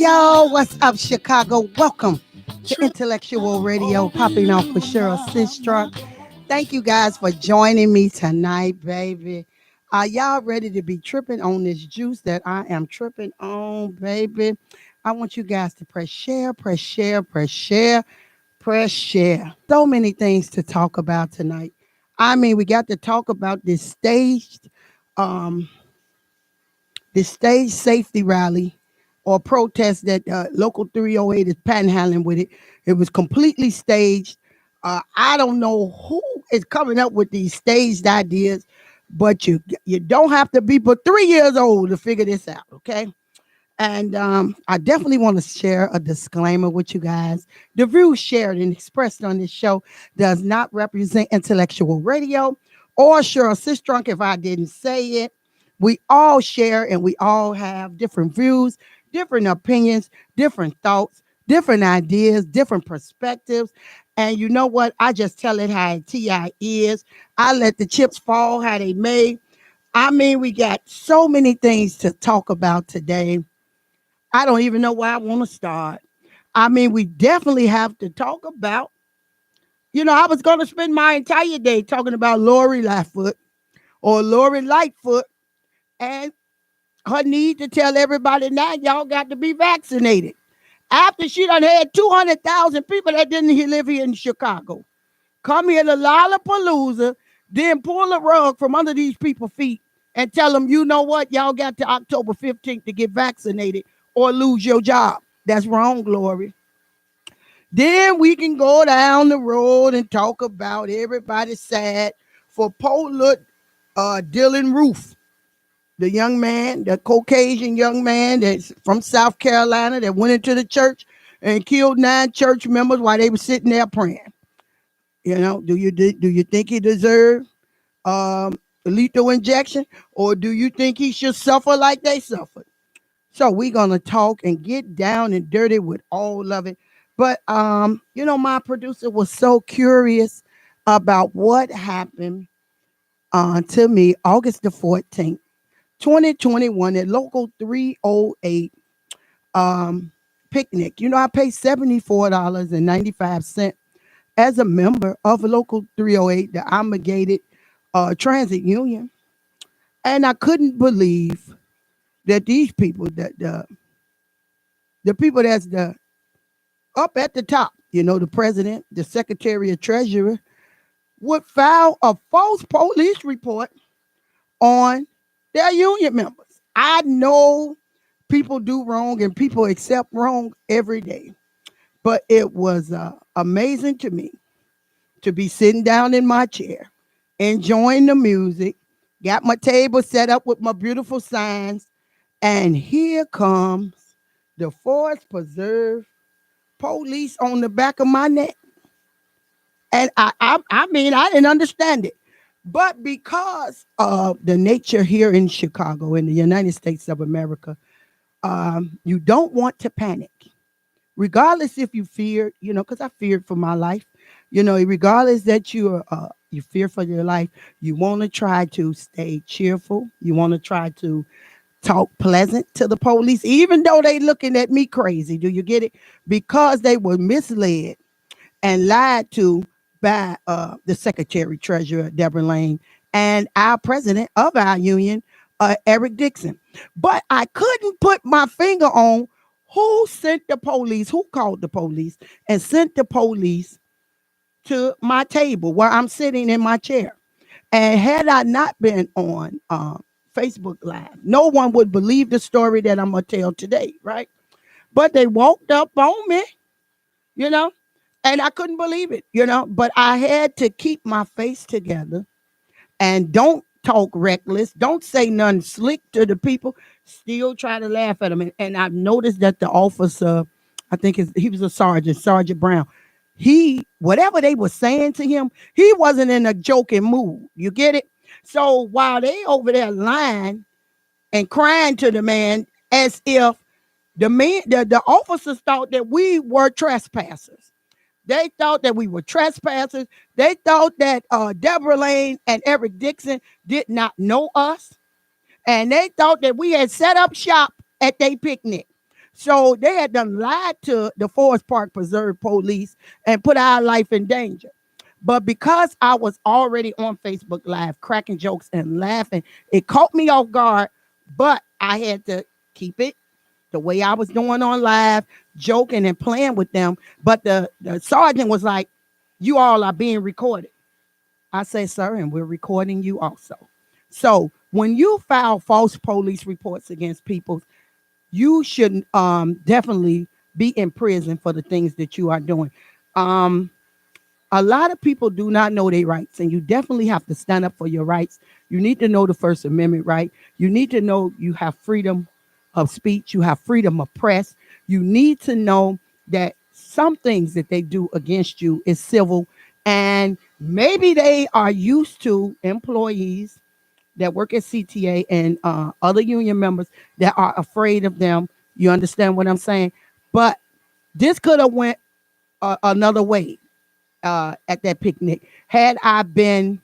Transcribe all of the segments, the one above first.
Yo, what's up, Chicago? Welcome to Intellectual Radio, Popping Off with Cheryl Sistrunk. Thank you guys for joining me tonight, baby. Are y'all ready to be tripping on this juice that I am tripping on, baby? I want you guys to press share, press share, press share, press share. So many things to talk about tonight. I mean, we got to talk about um, this staged safety rally or protest that Local 308 is panhandling with it. It was completely staged. I don't know who is coming up with these staged ideas, but you don't have to be but 3 years old to figure this out, okay? And I definitely want to share a disclaimer with you guys. The views shared and expressed on this show does not represent Intellectual Radio or Cheryl Sistrunk if I didn't say it. We all share and we all have different views, different opinions, different thoughts, different ideas, different perspectives. And you know what? I just tell it how TI is. I let the chips fall how they may. I mean, we got so many things to talk about today. I don't even know where I want to start. I mean, we definitely have to talk about, I was going to spend my entire day talking about Lori Lightfoot or Lori Lightfoot and her need to tell everybody now y'all got to be vaccinated. After she done had 200,000 people that didn't live here in Chicago come here to Lollapalooza, then pull the rug from under these people's feet and tell them, you know what, y'all got to October 15th to get vaccinated or lose your job. That's wrong, Glory. Then we can go down the road and talk about everybody sad for poor little Dylan Roof, the young man, the Caucasian young man that's from South Carolina that went into the church and killed 9 church members while they were sitting there praying. Do you think he deserved a lethal injection, or do you think he should suffer like they suffered? So we're gonna talk and get down and dirty with all of it. But my producer was so curious about what happened to me August the 14th. 2021 at Local 308 picnic. I paid $74.95 as a member of Local 308, the obligated transit union. And I couldn't believe that these people, the people that's up at the top, the president, the secretary of treasurer, would file a false police report on their union members. I know people do wrong and people accept wrong every day. But it was amazing to me to be sitting down in my chair, enjoying the music, got my table set up with my beautiful signs, and here comes the Forest Preserve police on the back of my neck. And I mean, I didn't understand it. But because of the nature here in Chicago, in the United States of America, you don't want to panic. Regardless if you fear, because I feared for my life, regardless that you fear for your life, you want to try to stay cheerful. You want to try to talk pleasant to the police, even though they looking at me crazy. Do you get it? Because they were misled and lied to by the Secretary Treasurer, Deborah Lane, and our president of our union, Eric Dixon. But I couldn't put my finger on who sent the police, who called the police and sent the police to my table where I'm sitting in my chair. And had I not been on Facebook Live, no one would believe the story that I'm going to tell today, right? But they walked up on me, and I couldn't believe it, but I had to keep my face together and don't talk reckless. Don't say nothing slick to the people. Still try to laugh at them. And I've noticed that the officer, I think he was a sergeant, Sergeant Brown. Whatever they were saying to him, he wasn't in a joking mood. You get it? So while they over there lying and crying to the man as if the officers thought that we were trespassers. They thought that we were trespassers. They thought that Deborah Lane and Eric Dixon did not know us. And they thought that we had set up shop at their picnic. So they had done lied to the Forest Park Preserve police and put our life in danger. But because I was already on Facebook Live cracking jokes and laughing, it caught me off guard. But I had to keep it the way I was doing on live, joking and playing with them. But the sergeant was like, "You all are being recorded." I say, "Sir, and we're recording you also." So when you file false police reports against people, you should definitely be in prison for the things that you are doing. Um, a lot of people do not know their rights, and you definitely have to stand up for your rights. You need to know the First Amendment right. You need to know you have freedom of speech, you have freedom of press. You need to know that some things that they do against you is civil, and maybe they are used to employees that work at CTA and other union members that are afraid of them. You understand what I'm saying? But this could have went another way at that picnic. Had I been,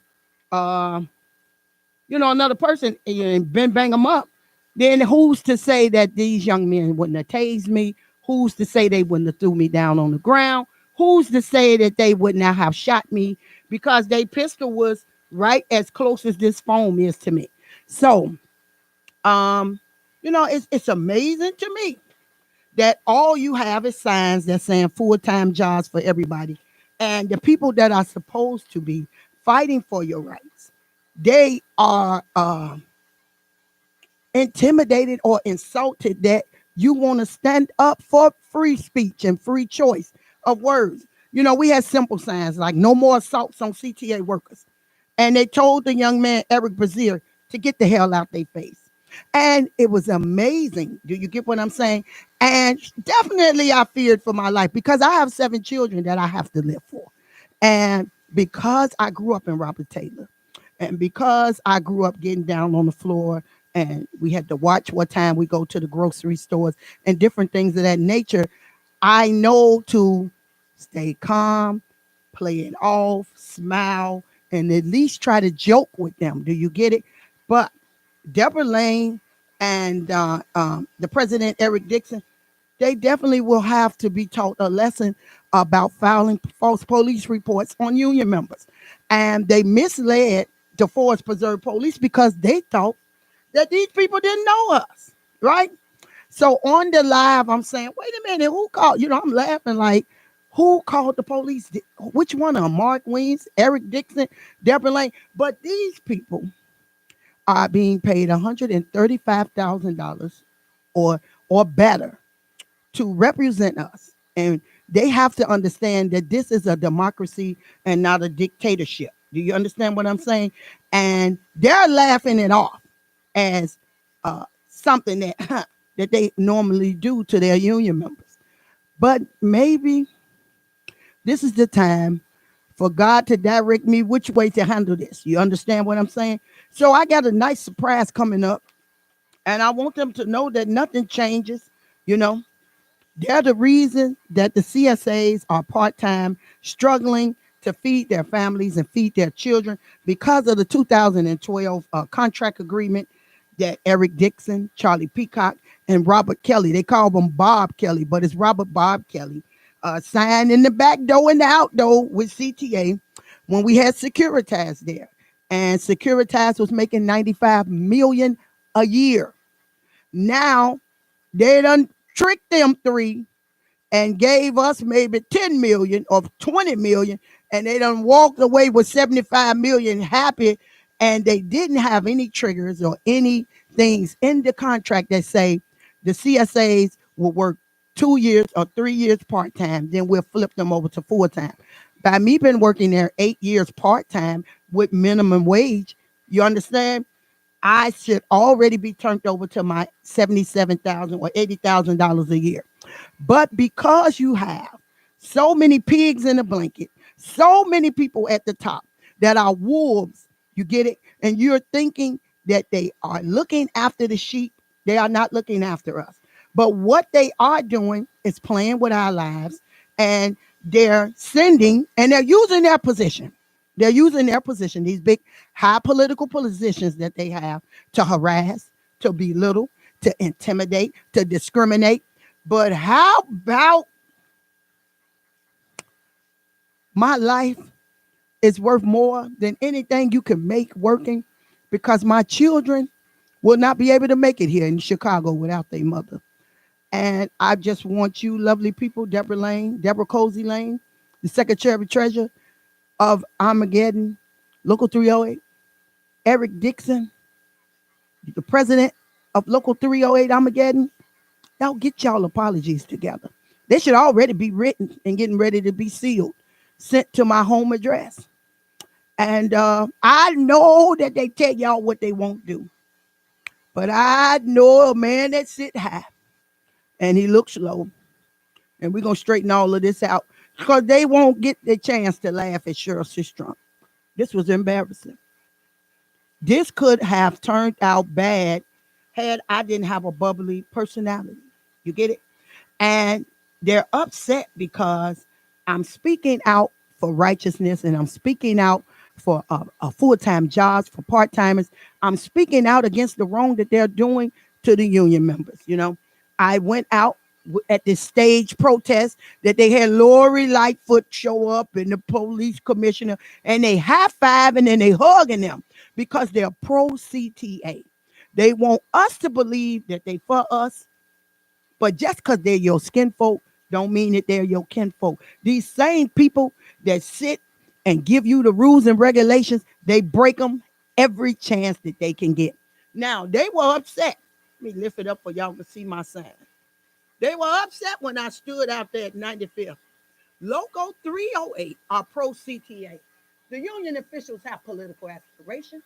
uh, another person and been bang them up, then who's to say that these young men wouldn't have tased me? Who's to say they wouldn't have threw me down on the ground? Who's to say that they would not have shot me because their pistol was right as close as this phone is to me? So, um, it's amazing to me that all you have is signs that saying full-time jobs for everybody. And the people that are supposed to be fighting for your rights, they are intimidated or insulted that you want to stand up for free speech and free choice of words. We had simple signs like no more assaults on CTA workers. And they told the young man, Eric Brazier, to get the hell out their face. And it was amazing. Do you get what I'm saying? And definitely I feared for my life because I have 7 children that I have to live for. And because I grew up in Robert Taylor, and because I grew up getting down on the floor, and we had to watch what time we go to the grocery stores and different things of that nature, I know to stay calm, play it off, smile, and at least try to joke with them. Do you get it? But Deborah Lane and the president, Eric Dixon, they definitely will have to be taught a lesson about filing false police reports on union members. And they misled the Forest Preserve Police because they thought that these people didn't know us, right? So on the live, I'm saying, wait a minute, who called? I'm laughing like, who called the police? Which one of them? Mark Weens, Eric Dixon, Deborah Lane. But these people are being paid $135,000 or better to represent us. And they have to understand that this is a democracy and not a dictatorship. Do you understand what I'm saying? And they're laughing it off as something that that they normally do to their union members. But maybe this is the time for God to direct me which way to handle this. You understand what I'm saying? So I got a nice surprise coming up, and I want them to know that nothing changes. You know, they're the reason that the CSAs are part-time, struggling to feed their families and feed their children because of the 2012 contract agreement that Eric Dixon, Charlie Peacock, and Robert Kelly, they call him Bob Kelly, but it's Robert Bob Kelly, signed in the back door and the out door with CTA when we had Securitas there. And Securitas was making $95 million a year. Now they done tricked them 3 and gave us maybe 10 million or 20 million, and they done walked away with 75 million happy, and they didn't have any triggers or any things in the contract that say the CSAs will work 2 years or 3 years part-time, then we'll flip them over to full-time. By me been working there 8 years part-time with minimum wage, you understand? I should already be turned over to my $77,000 or $80,000 a year. But because you have so many pigs in a blanket, so many people at the top that are wolves, you get it? And you're thinking that they are looking after the sheep. They are not looking after us. But what they are doing is playing with our lives, and they're sending, and they're using their position. They're using their position, these big high political positions that they have, to harass, to belittle, to intimidate, to discriminate. But how about my life is worth more than anything you can make working, because my children will not be able to make it here in Chicago without their mother. And I just want you, lovely people, Deborah Cozy Lane, the Secretary Treasurer of Armageddon, Local 308, Eric Dixon, the President of Local 308 Armageddon. Y'all get y'all apologies together. They should already be written and getting ready to be sealed, sent to my home address. And I know that they tell y'all what they won't do. But I know a man that sit high and he looks low. And we're going to straighten all of this out, because they won't get the chance to laugh at Cheryl Sistrunk. This was embarrassing. This could have turned out bad had I didn't have a bubbly personality. You get it? And they're upset because I'm speaking out for righteousness, and I'm speaking out for full-time jobs, for part-timers. I'm speaking out against the wrong that they're doing to the union members. You know, I went out at this stage protest that they had Lori Lightfoot show up and the police commissioner, and they high-fiving and they hugging them because they're pro-CTA. They want us to believe that they for us, but just because they're your skin folk don't mean that they're your kinfolk. These same people that sit and give you the rules and regulations, they break them every chance that they can get. Now, they were upset. Let me lift it up for y'all to see my sign. They were upset when I stood out there at 95th. Local 308 are pro-CTA. The union officials have political aspirations.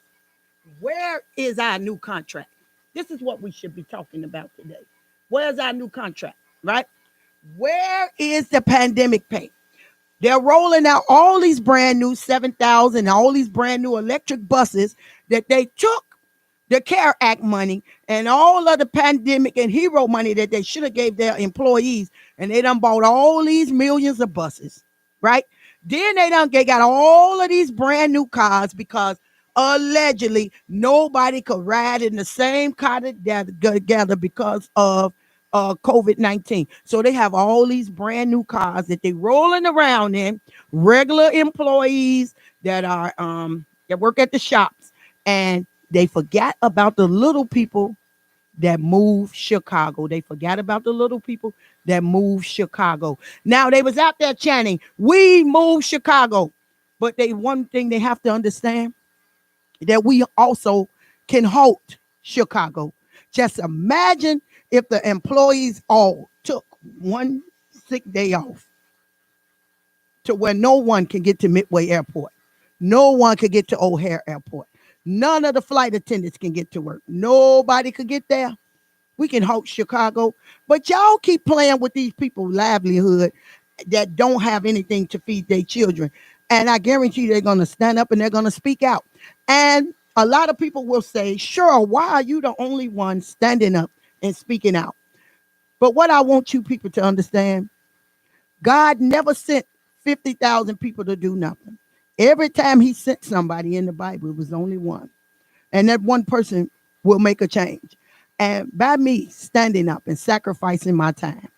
Where is our new contract? This is what we should be talking about today. Where's our new contract, right? Where is the pandemic pay? They're rolling out all these brand new 7,000, all these brand new electric buses that they took the CARE Act money and all of the pandemic and hero money that they should have gave their employees, and they done bought all these millions of buses, right? Then they got all of these brand new cars because allegedly nobody could ride in the same car together because of COVID-19. So they have all these brand new cars that they rolling around in, regular employees that are that work at the shops, and they forgot about the little people that move Chicago. They forgot about the little people that move Chicago. Now they was out there chanting, "We move Chicago," but one thing they have to understand, that we also can halt Chicago. Just imagine if the employees all took one sick day off to where no one can get to Midway Airport. No one could get to O'Hare Airport. None of the flight attendants can get to work. Nobody could get there. We can halt Chicago. But y'all keep playing with these people's livelihood that don't have anything to feed their children. And I guarantee they're going to stand up and they're going to speak out. And a lot of people will say, sure, why are you the only one standing up and speaking out? But what I want you people to understand, God never sent 50,000 people to do nothing. Every time he sent somebody in the Bible, it was only one. And that one person will make a change. And by me standing up and sacrificing my time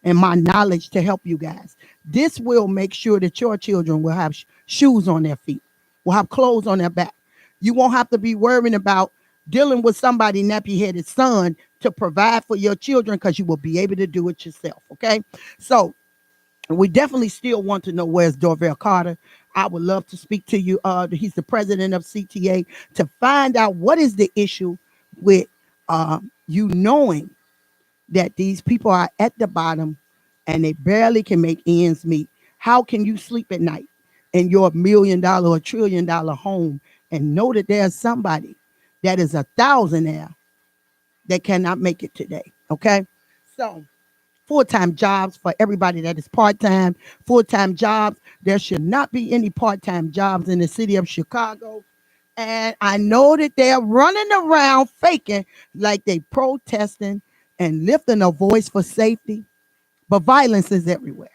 and my knowledge to help you guys, this will make sure that your children will have shoes on their feet, will have clothes on their back. You won't have to be worrying about dealing with somebody nappy-headed son to provide for your children, because you will be able to do it yourself, okay? So we definitely still want to know where's Dorvell Carter. I would love to speak to you. He's the president of CTA, to find out what is the issue with you knowing that these people are at the bottom and they barely can make ends meet. How can you sleep at night in your $1 million or $1 trillion home and know that there's somebody that is a thousandaire that cannot make it today? Okay, so full-time jobs for everybody that is part-time, full-time jobs. There should not be any part-time jobs in the city of Chicago. And I know that they're running around faking like they protesting and lifting a voice for safety, but violence is everywhere.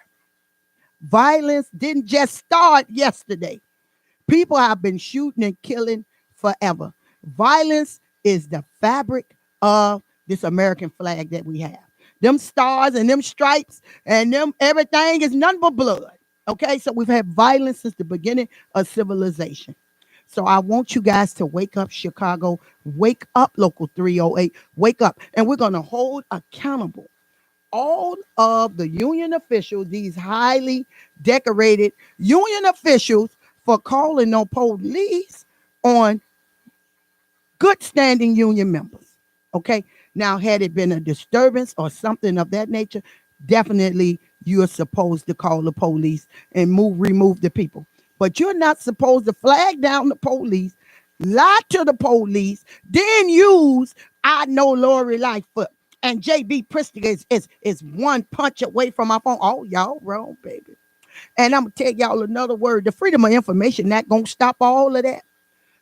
Violence didn't just start yesterday. People have been shooting and killing forever. Violence is the fabric of this American flag that we have. them stars and them stripes and them everything is nothing but blood. Okay, so we've had violence since the beginning of civilization. So I want you guys to wake up, Chicago. Wake up, Local 308. Wake up. And we're going to hold accountable all of the union officials, these highly decorated union officials, for calling on police on good standing union members. Okay. Now, had it been a disturbance or something of that nature, definitely you're supposed to call the police and remove the people. But you're not supposed to flag down the police, lie to the police, then use I know Lori Lightfoot and JB Pristiger is one punch away from my phone. Oh, y'all wrong, baby. And I'm gonna tell y'all another word. The Freedom of Information Act gonna stop all of that.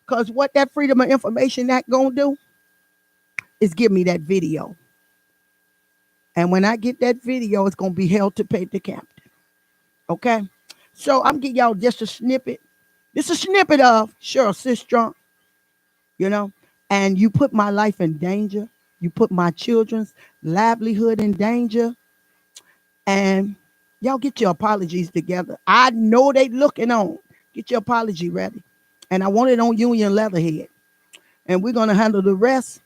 Because what that Freedom of Information Act gonna do is give me that video. And when I get that video, it's gonna be held to pay the captain. Okay? So I'm giving y'all just a snippet. This is a snippet of Cheryl Sistrunk, you know, and you put my life in danger. You put my children's livelihood in danger. And y'all get your apologies together. I know they looking on. Get your apology ready. And I want it on Union Leatherhead. And we're going to handle the rest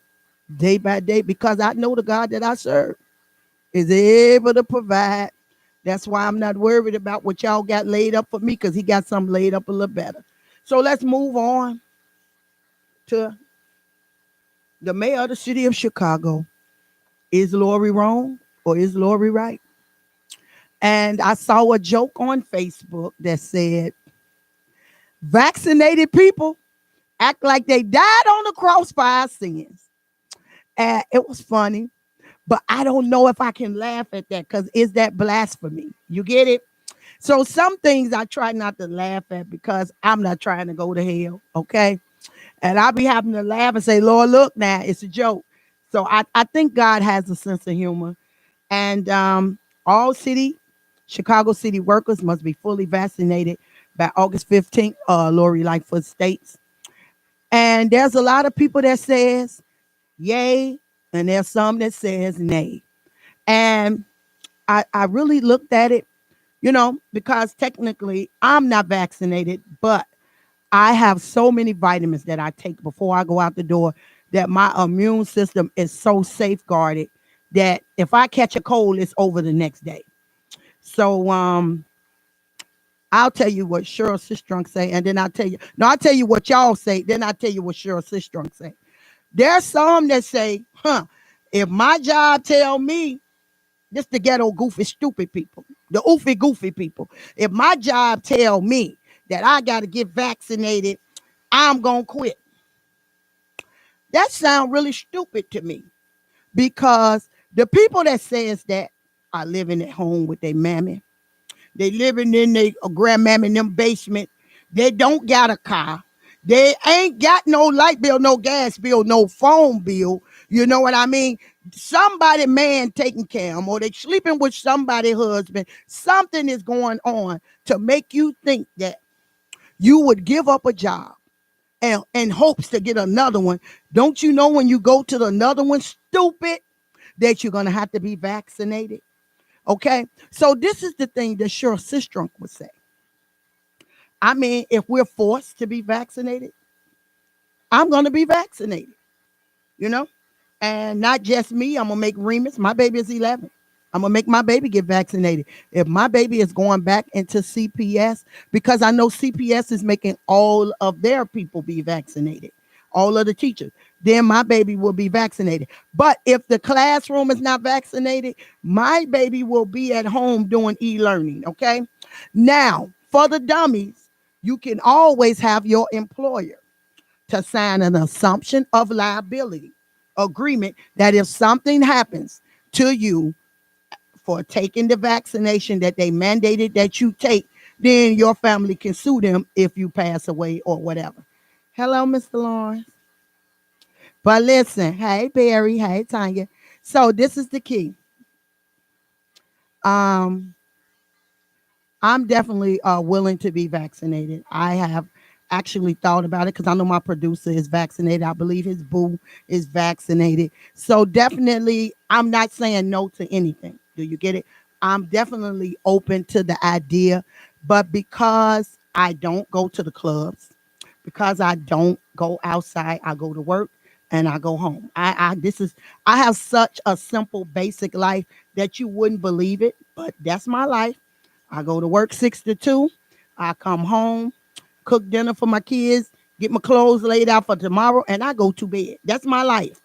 day by day because I know the God that I serve is able to provide. That's why I'm not worried about what y'all got laid up for me because he got something laid up a little better. So let's move on to the mayor of the city of Chicago. Is Lori wrong or is Lori right? And I saw a joke on Facebook that said, vaccinated people act like they died on the cross for our sins. And it was funny, but I don't know if I can laugh at that because is that blasphemy? You get it? So some things I try not to laugh at because I'm not trying to go to hell, okay? And I'll be having to laugh and say, Lord, look now, it's a joke. So I think God has a sense of humor. And all Chicago city workers must be fully vaccinated by August 15th, Lori Lightfoot states. And there's a lot of people that says yay, and there's some that says nay. And I really looked at it, you know, because technically I'm not vaccinated, but I have so many vitamins that I take before I go out the door that my immune system is so safeguarded that if I catch a cold, it's over the next day. So I'll tell you what Cheryl Sistrunk say, and then I'll tell you what y'all say, then I'll tell you what Cheryl Sistrunk say. There's some that say, if my job tell me, this the ghetto goofy stupid people, the oofy goofy people. If my job tell me that I got to get vaccinated, I'm going to quit. That sounds really stupid to me because the people that says that are living at home with their mammy. They living in their grandmammy in them basement. They don't got a car. They ain't got no light bill, no gas bill, no phone bill. You know what I mean? Somebody man taking care of them or they sleeping with somebody husband. Something is going on to make you think that you would give up a job and hopes to get another one. Don't you know when you go to the another one, stupid, that you're going to have to be vaccinated? Okay, so this is the thing that Cheryl Sistrunk would say. I mean, if we're forced to be vaccinated, I'm going to be vaccinated, you know? And not just me, I'm going to make Remus, my baby is 11. I'm going to make my baby get vaccinated. If my baby is going back into CPS, because I know CPS is making all of their people be vaccinated, all of the teachers, then my baby will be vaccinated. But if the classroom is not vaccinated, my baby will be at home doing e-learning, okay? Now, for the dummies, you can always have your employer to sign an assumption of liability agreement that if something happens to you for taking the vaccination that they mandated that you take, then your family can sue them if you pass away or whatever. Hello, Mr. Lawrence. But listen, hey Barry, hey Tanya. So this is the key. Um, I'm definitely willing to be vaccinated. I have actually thought about it because I know my producer is vaccinated. I believe his boo is vaccinated. So definitely, I'm not saying no to anything. Do you get it? I'm definitely open to the idea, but because I don't go to the clubs, because I don't go outside, I go to work and I go home. I have such a simple, basic life that you wouldn't believe it, but that's my life. I go to work 6 to 2. I come home, cook dinner for my kids, get my clothes laid out for tomorrow, and I go to bed. That's my life.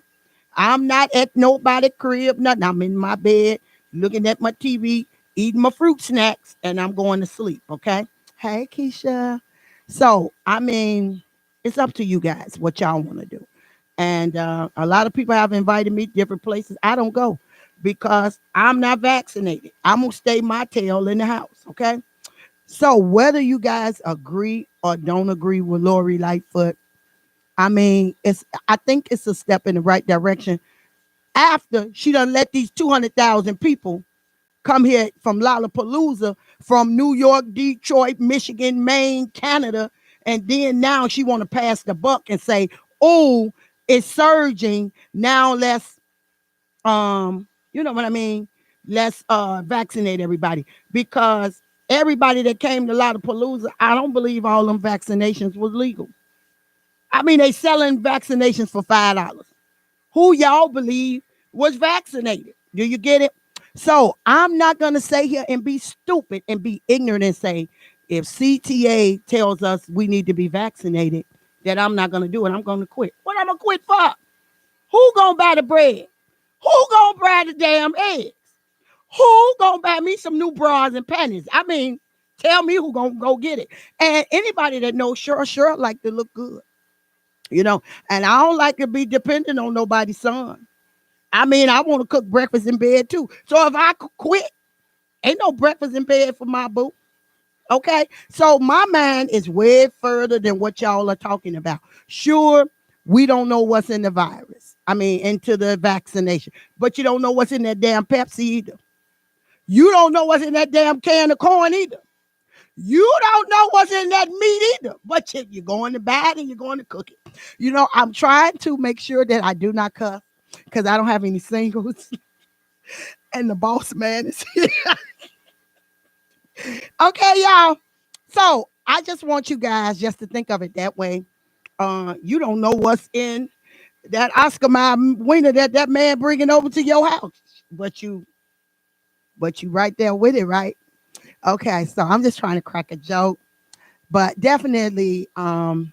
I'm not at nobody's crib, nothing. I'm in my bed, looking at my TV, eating my fruit snacks, and I'm going to sleep. Okay. Hey, Keisha. So, I mean, it's up to you guys what y'all want to do. And a lot of people have invited me to different places. I don't go because I'm not vaccinated. I'm going to stay my tail in the house. Okay. So, whether you guys agree or don't agree with Lori Lightfoot, I mean, I think it's a step in the right direction after she done let these 200,000 people come here from Lollapalooza, from New York, Detroit, Michigan, Maine, Canada, and then now she want to pass the buck and say, "Oh, it's surging now. Let's you know what I mean? Let's vaccinate everybody because everybody that came to Lollapalooza, I don't believe all them vaccinations was legal. I mean, they selling vaccinations for $5. Who y'all believe was vaccinated? Do you get it? So I'm not going to say here and be stupid and be ignorant and say, if CTA tells us we need to be vaccinated, that I'm not going to do it. I'm going to quit. What I'm going to quit for? Who going to buy the bread? Who going to buy the damn eggs? Who going to buy me some new bras and panties? I mean, tell me who going to go get it. And anybody that knows sure like to look good. You know, and I don't like to be dependent on nobody's son. I mean, I want to cook breakfast in bed too. So if I quit, ain't no breakfast in bed for my boo. Okay. So my mind is way further than what y'all are talking about. Sure, we don't know what's in the virus. I mean, into the vaccination, but you don't know what's in that damn Pepsi either. You don't know what's in that damn can of corn either. You don't know what's in that meat either, but you're going to buy it and you're going to cook it. You know, I'm trying to make sure that I do not cuss because I don't have any singles. And the boss man is here. Okay, y'all. So I just want you guys just to think of it that way. You don't know what's in that Oscar Mayer wiener that man bringing over to your house, but you right there with it, right? Okay, so I'm just trying to crack a joke, but definitely, I'm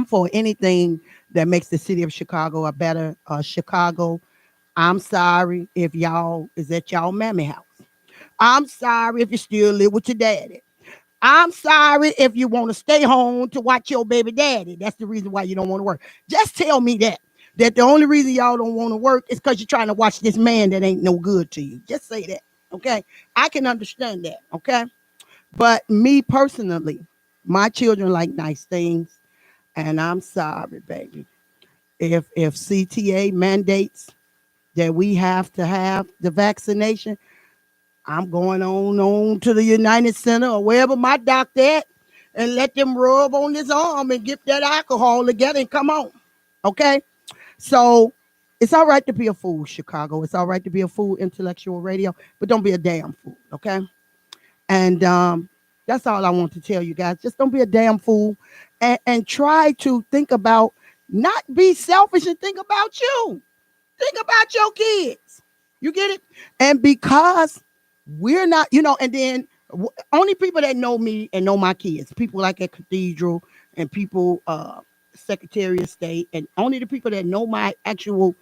for anything that makes the city of Chicago a better Chicago. I'm sorry if y'all is at y'all mammy house. I'm sorry if you still live with your daddy. I'm sorry if you want to stay home to watch your baby daddy. That's the reason why you don't want to work. Just tell me that. That the only reason y'all don't want to work is because you're trying to watch this man that ain't no good to you. Just say that. Okay. I can understand that. Okay. But me personally, my children like nice things. And I'm sorry, baby. If CTA mandates that we have to have the vaccination, I'm going on to the United Center or wherever my doctor at and let them rub on his arm and get that alcohol together and come on. Okay? So it's all right to be a fool, Chicago. It's all right to be a fool, intellectual radio, but don't be a damn fool. Okay? And that's all I want to tell you guys. Just don't be a damn fool and try to think about, not be selfish and think about you. Think about your kids. You get it? And because we're not, and then only people that know me and know my kids, people like at Cathedral and people, Secretary of State, and only the people that know my actual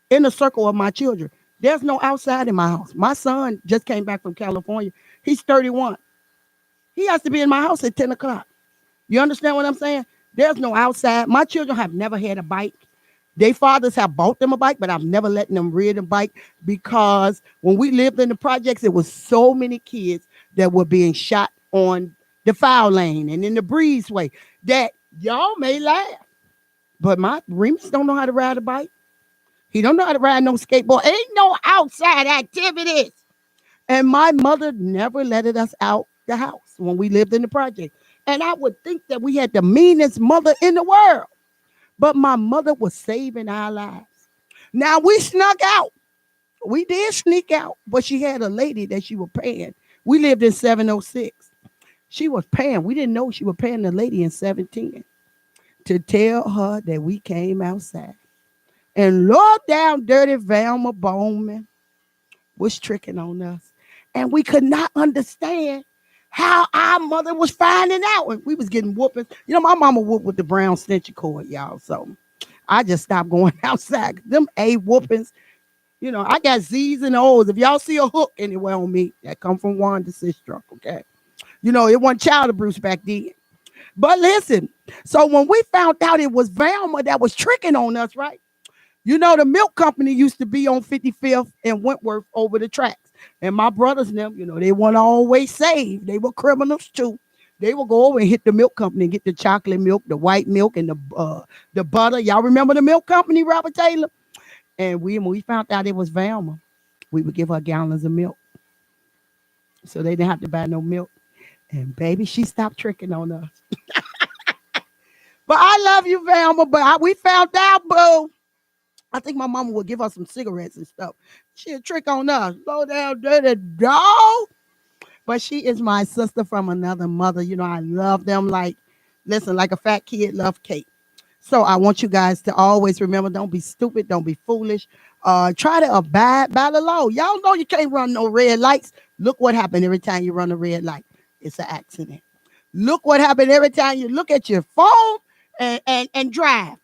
inner circle of my children. There's no outside in my house. My son just came back from California. He's 31. He has to be in my house at 10 o'clock. You understand what I'm saying? There's no outside. My children have never had a bike. Their fathers have bought them a bike, but I've never let them ride a bike because when we lived in the projects, it was so many kids that were being shot on the foul lane and in the breezeway that y'all may laugh. But my Remus don't know how to ride a bike. He don't know how to ride no skateboard. Ain't no outside activities. And my mother never let us out the house when we lived in the project And I would think that we had the meanest mother in the world. But my mother was saving our lives. Now we snuck out. We did sneak out, but she had a lady that she was paying. We lived in 706. She was paying. We didn't know she was paying the lady in 710 to tell her that we came outside. And Lord down dirty Velma Bowman was tricking on us. And we could not understand how our mother was finding out. And we was getting whoopings. You know, my mama whooped with the brown stitcher cord, y'all. So I just stopped going outside. Them A whoopings, you know, I got Z's and O's. If y'all see a hook anywhere on me, that come from Wanda Sistruck, okay? You know, it wasn't child abuse back then. But listen, so when we found out it was Velma that was tricking on us, right? You know, the milk company used to be on 55th and Wentworth over the tracks. And my brothers and them, you know, they weren't always saved. They were criminals too. They would go over and hit the milk company and get the chocolate milk, the white milk, and the butter. Y'all remember the milk company, Robert Taylor? And when we found out it was Velma, we would give her gallons of milk. So they didn't have to buy no milk. And baby, she stopped tricking on us. But I love you, Velma. But we found out, boo. I think my mama would give us some cigarettes and stuff. She'd trick on us. Slow down, dirty dog. But she is my sister from another mother. You know, I love them like, listen, like a fat kid love cake. So I want you guys to always remember, don't be stupid, don't be foolish. Try to abide by the law. Y'all know you can't run no red lights. Look what happened every time you run a red light. It's an accident. Look what happened every time you look at your phone and drive.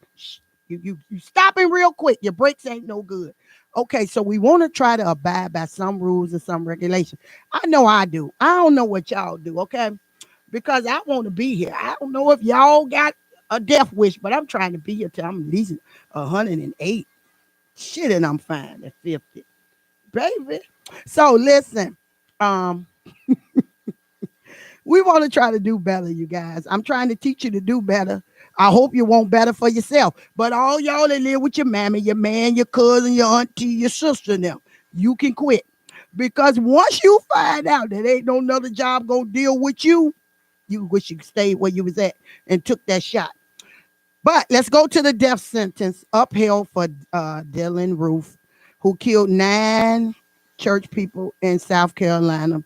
You stopping real quick. Your brakes ain't no good. Okay, so we want to try to abide by some rules and some regulations. I know I do. I don't know what y'all do, okay? Because I want to be here. I don't know if y'all got a death wish, but I'm trying to be here till I'm at least 108. Shit, and I'm fine at 50. Baby. So listen, we want to try to do better, you guys. I'm trying to teach you to do better. I hope you want better for yourself. But all y'all that live with your mammy, your man, your cousin, your auntie, your sister now, you can quit. Because once you find out that ain't no other job gonna deal with you, you wish you stayed where you was at and took that shot. But let's go to the death sentence upheld for Dylan Roof, who killed 9 church people in South Carolina.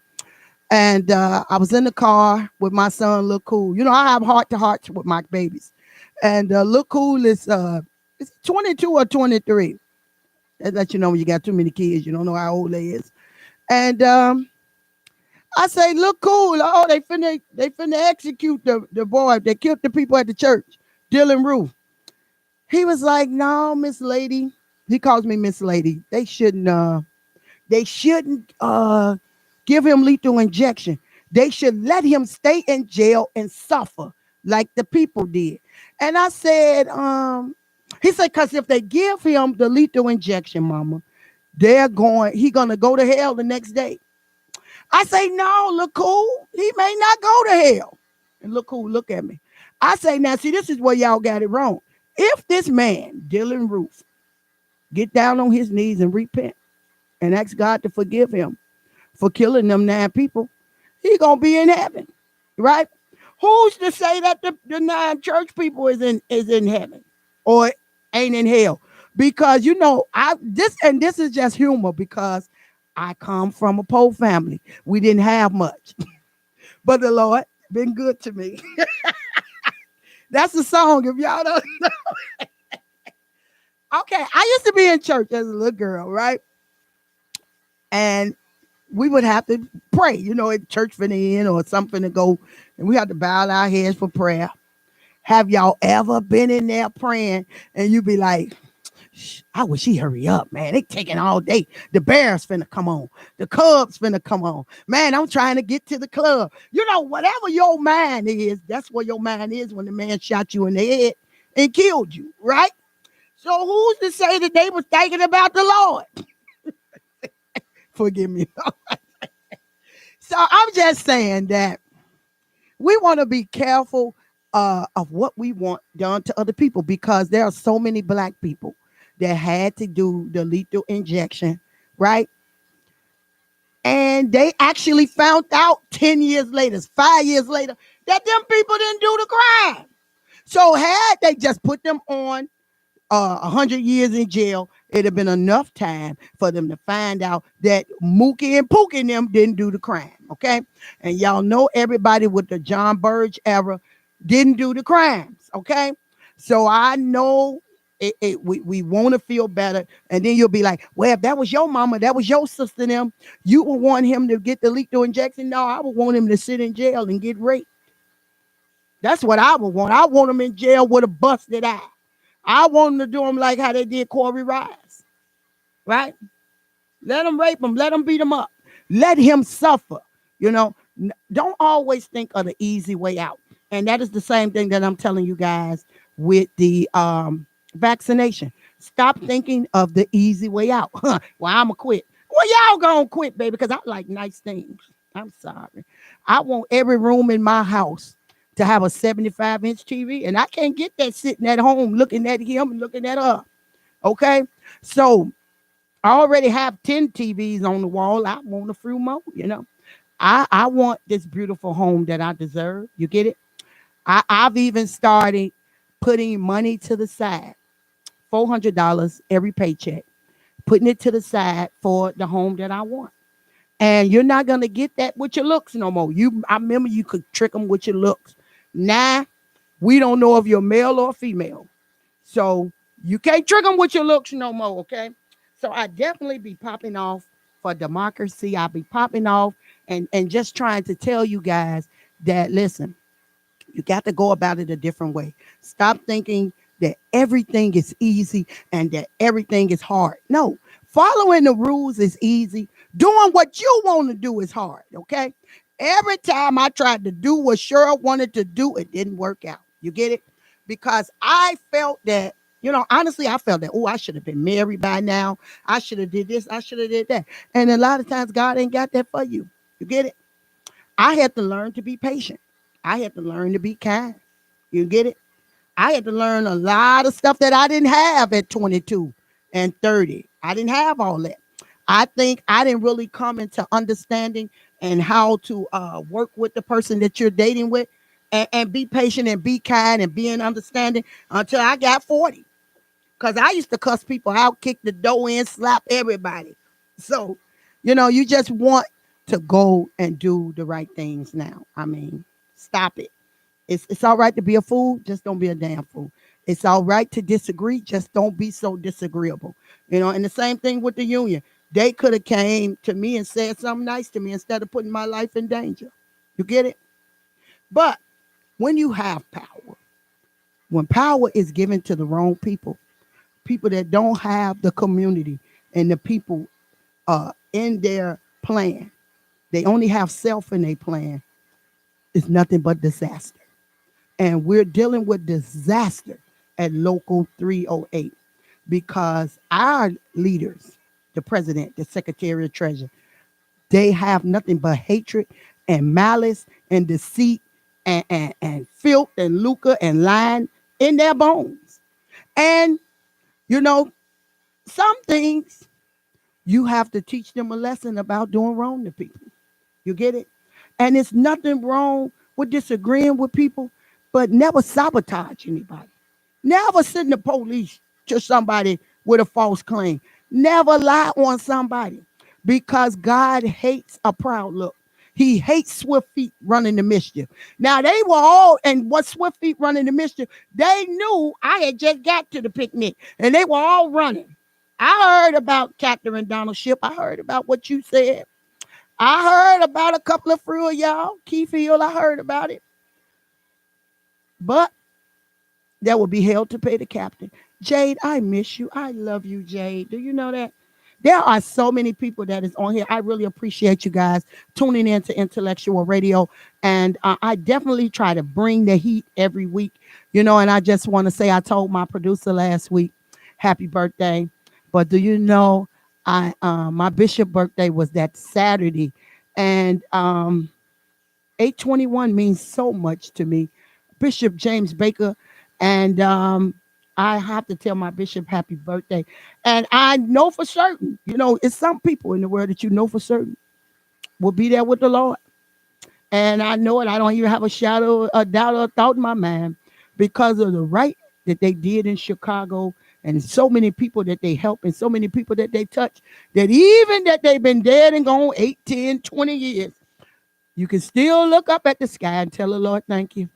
And I was in the car with my son, Lil Cool. You know, I have heart-to-hearts with my babies. And Lil Cool is 22 or 23. That let you know when you got too many kids. You don't know how old they is. And I say, Lil Cool, oh, they finna execute the boy. They killed the people at the church, Dylan Roof. He was like, no, Miss Lady. He calls me Miss Lady. They shouldn't give him lethal injection. They should let him stay in jail and suffer like the people did. And I said, he said, because if they give him the lethal injection, mama, he gonna go to hell the next day. I say, no, look cool. He may not go to hell. And look cool, look at me. I say, now, see, this is where y'all got it wrong. If this man, Dylan Roof, get down on his knees and repent and ask God to forgive him for killing them 9 people, he gonna be in heaven, right? Who's to say that the 9 church people is in heaven or ain't in hell? Because you know, this is just humor because I come from a poor family. We didn't have much, but the Lord been good to me. That's a song if y'all don't know. Okay, I used to be in church as a little girl, right? And we would have to pray, you know, at church for the end or something to go, and we had to bow our heads for prayer. Have y'all ever been in there praying and you be like, I wish he hurry up, man. They taking all day. The Bears finna come on. The Cubs finna come on. Man, I'm trying to get to the club. You know, whatever your mind is, that's where your mind is when the man shot you in the head and killed you, right? So who's to say that they was thinking about the Lord? Forgive me. So I'm just saying that we want to be careful of what we want done to other people because there are so many black people that had to do the lethal injection, right? And they actually found out 10 years later, 5 years later, that them people didn't do the crime. So had they just put them on 100 years in jail, it'd have been enough time for them to find out that Mookie and Pookie and them didn't do the crime. Okay, and y'all know everybody with the John Burge era didn't do the crimes. Okay, so I know. We want to feel better, and then you'll be like, well, if that was your mama, that was your sister, them, you would want him to get the lethal injection. No, I would want him to sit in jail and get raped. That's what I would want. I want him in jail with a busted eye. I want them to do him like how they did Corey Rice, right? Let them rape him. Let them beat him up. Let him suffer. You know, don't always think of the easy way out. And that is the same thing that I'm telling you guys with the vaccination. Stop thinking of the easy way out. Well, I'm going to quit. Well, y'all going to quit, baby, because I like nice things. I'm sorry. I want every room in my house to have a 75-inch TV, and I can't get that sitting at home looking at him and looking at her. Okay? So I already have 10 TVs on the wall. I want a few more, you know. I want this beautiful home that I deserve. You get it? I've even started putting money to the side, $400 every paycheck, putting it to the side for the home that I want. And you're not going to get that with your looks no more. I remember you could trick them with your looks. Now, we don't know if you're male or female. So you can't trick them with your looks no more, okay? So I definitely be popping off for democracy. I'll be popping off and just trying to tell you guys that, listen, you got to go about it a different way. Stop thinking that everything is easy and that everything is hard. No, following the rules is easy. Doing what you want to do is hard, okay? Every time I tried to do what Cheryl wanted to do, it didn't work out. You get it? Because I felt that, honestly, I felt that, oh, I should have been married by now. I should have did this. I should have did that. And a lot of times God ain't got that for you. You get it? I had to learn to be patient. I had to learn to be kind. You get it? I had to learn a lot of stuff that I didn't have at 22 and 30. I didn't have all that. I think I didn't really come into understanding and how to work with the person that you're dating with and be patient and be kind and be understanding until I got 40. Because I used to cuss people out, kick the door in, slap everybody. So, you just want to go and do the right things now. I mean, stop it. It's all right to be a fool, just don't be a damn fool. It's all right to disagree, just don't be so disagreeable. And the same thing with the union. They could have came to me and said something nice to me instead of putting my life in danger. You get it? But when you have power, when power is given to the wrong people, people that don't have the community and the people in their plan, they only have self in their plan, it's nothing but disaster. And we're dealing with disaster at Local 308 because our leaders, the president, the secretary of treasury, they have nothing but hatred and malice and deceit and filth and lucre and lying in their bones. And, some things you have to teach them a lesson about doing wrong to people. You get it? And it's nothing wrong with disagreeing with people, but never sabotage anybody. Never send the police to somebody with a false claim. Never lie on somebody because God hates a proud look. He hates swift feet running the mischief. Now they were all, and what swift feet running the mischief, they knew I had just got to the picnic and they were all running. I heard about Captain and Donald Ship. I heard about what you said. I heard about a couple of few of y'all. Keith Hill, I heard about it. But that will be held to pay the captain. Jade, I miss you. I love you, Jade. Do you know that? There are so many people that is on here. I really appreciate you guys tuning in to Intellectual Radio. And I definitely try to bring the heat every week. And I just want to say I told my producer last week, happy birthday. But do you know, my bishop birthday was that Saturday. And 821 means so much to me. Bishop James Baker. And I have to tell my bishop happy birthday. And I know for certain, it's some people in the world that for certain will be there with the Lord. And I know it. I don't even have a shadow, a doubt, or a thought in my mind because of the right that they did in Chicago and so many people that they help and so many people that they touch that even that they've been dead and gone 8, 10, 20 years, you can still look up at the sky and tell the Lord, thank you.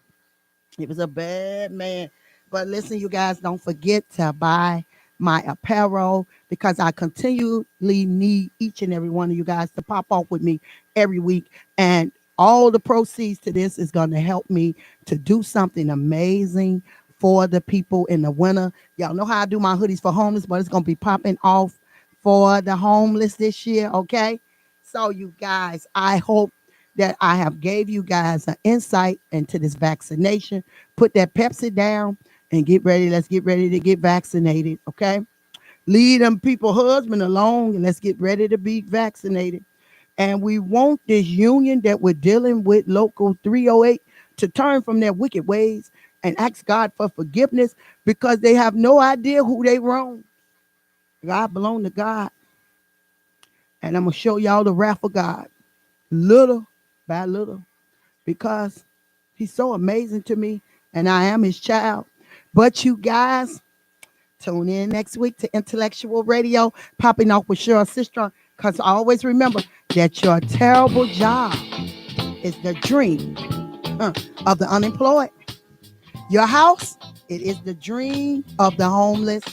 He was a bad man. But listen, you guys, don't forget to buy my apparel because I continually need each and every one of you guys to pop off with me every week. And all the proceeds to this is going to help me to do something amazing for the people in the winter. Y'all know how I do my hoodies for homeless, but it's going to be popping off for the homeless this year, okay? So you guys, I hope that I have gave you guys an insight into this vaccination. Put that Pepsi down and get ready. Let's get ready to get vaccinated, okay? Leave them people husband alone and let's get ready to be vaccinated. And we want this union that we're dealing with, Local 308, to turn from their wicked ways and ask God for forgiveness because they have no idea who they wrong. God belong to God. And I'm going to show y'all the wrath of God little by little because he's so amazing to me and I am his child. But you guys, tune in next week to Intellectual Radio, popping off with Cheryl Sister. Because always remember that your terrible job is the dream of the unemployed. Your house, it is the dream of the homeless.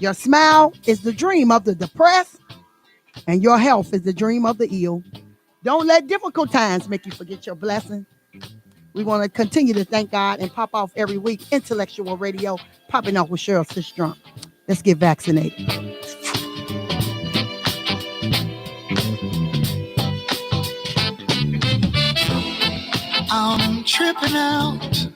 Your smile is the dream of the depressed. And your health is the dream of the ill. Don't let difficult times make you forget your blessing. We want to continue to thank God and pop off every week. Intellectual Radio, popping off with Cheryl Sistrunk. Let's get vaccinated. I'm tripping out.